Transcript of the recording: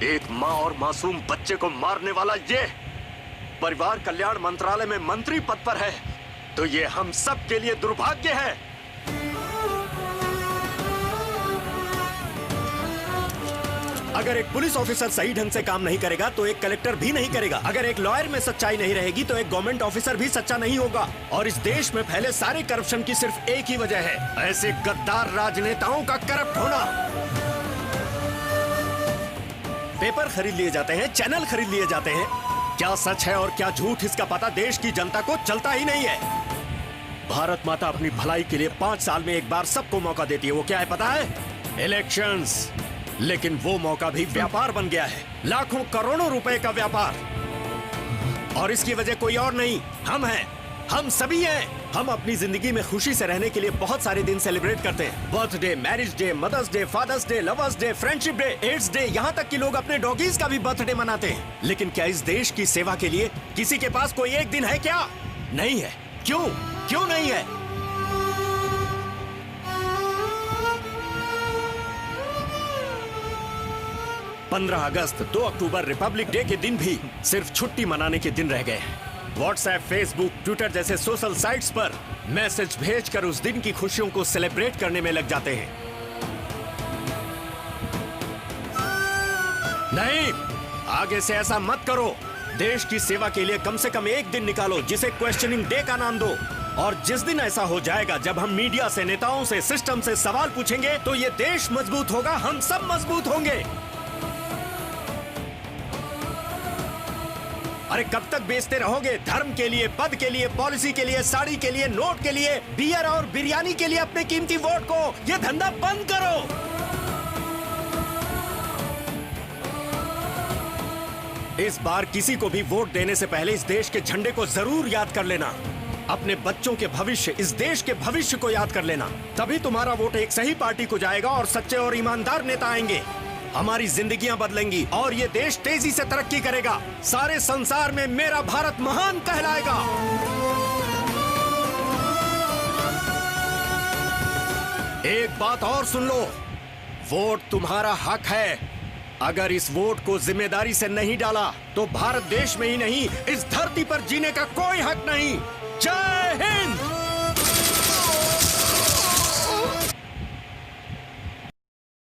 एक माँ और मासूम बच्चे को मारने वाला ये परिवार कल्याण मंत्रालय में मंत्री पद पर है, तो ये हम सब के लिए दुर्भाग्य है। अगर एक पुलिस ऑफिसर सही ढंग से काम नहीं करेगा तो एक कलेक्टर भी नहीं करेगा। अगर एक लॉयर में सच्चाई नहीं रहेगी तो एक गवर्नमेंट ऑफिसर भी सच्चा नहीं होगा। और इस देश में फैले सारे करप्शन की सिर्फ एक ही वजह है, ऐसे गद्दार राजनेताओं का करप्ट होना। पेपर खरीद लिए जाते हैं, चैनल खरीद लिए जाते हैं, क्या सच है और क्या झूठ इसका पता देश की जनता को चलता ही नहीं है। भारत माता अपनी भलाई के लिए 5 साल में एक बार सबको मौका देती है। वो क्या है पता है? इलेक्शंस। लेकिन वो मौका भी व्यापार बन गया है, लाखों करोड़ों रुपए का व्यापार। और इसकी वजह कोई और नहीं, हम हैं, हम सभी हैं। हम अपनी जिंदगी में खुशी से रहने के लिए बहुत सारे दिन सेलिब्रेट करते हैं। Birthday, marriage day, mother's day, father's day, lovers day, friendship day, AIDS day, यहाँ तक कि लोग अपने डॉगीज का भी बर्थडे मनाते हैं। लेकिन क्या इस देश की सेवा के लिए किसी के पास कोई एक दिन है क्या? नहीं है। क्यों? क्यों नहीं है? 15 अगस्त, 2 अक्टूबर रिपब्लिक डे के दिन भी सिर्फ छुट्टी मनाने के दिन रह गए हैं। व्हाट्सएप, फेसबुक, ट्विटर जैसे सोशल साइट्स पर मैसेज भेजकर उस दिन की खुशियों को सेलिब्रेट करने में लग जाते हैं। नहीं, आगे से ऐसा मत करो। देश की सेवा के लिए कम से कम एक दिन निकालो जिसे क्वेश्चनिंग डे का नाम दो। और जिस दिन ऐसा हो जाएगा जब हम मीडिया से, नेताओं से, सिस्टम से सवाल पूछेंगे तो ये देश मजबूत होगा, हम सब मजबूत होंगे। अरे कब तक बेचते रहोगे धर्म के लिए, पद के लिए, पॉलिसी के लिए, साड़ी के लिए, नोट के लिए, बियर और बिरयानी के लिए अपने कीमती वोट को? ये धंधा बंद करो। इस बार किसी को भी वोट देने से पहले इस देश के झंडे को जरूर याद कर लेना। अपने बच्चों के भविष्य, इस देश के भविष्य को याद कर लेना। तभी तुम्हारा वोट एक सही पार्टी को जाएगा और सच्चे और ईमानदार नेता आएंगे। हमारी जिंदगियां बदलेंगी और ये देश तेजी से तरक्की करेगा। सारे संसार में मेरा भारत महान कहलाएगा। एक बात और सुन लो, वोट तुम्हारा हक है। अगर इस वोट को जिम्मेदारी से नहीं डाला तो भारत देश में ही नहीं, इस धरती पर जीने का कोई हक नहीं। जय हिंद।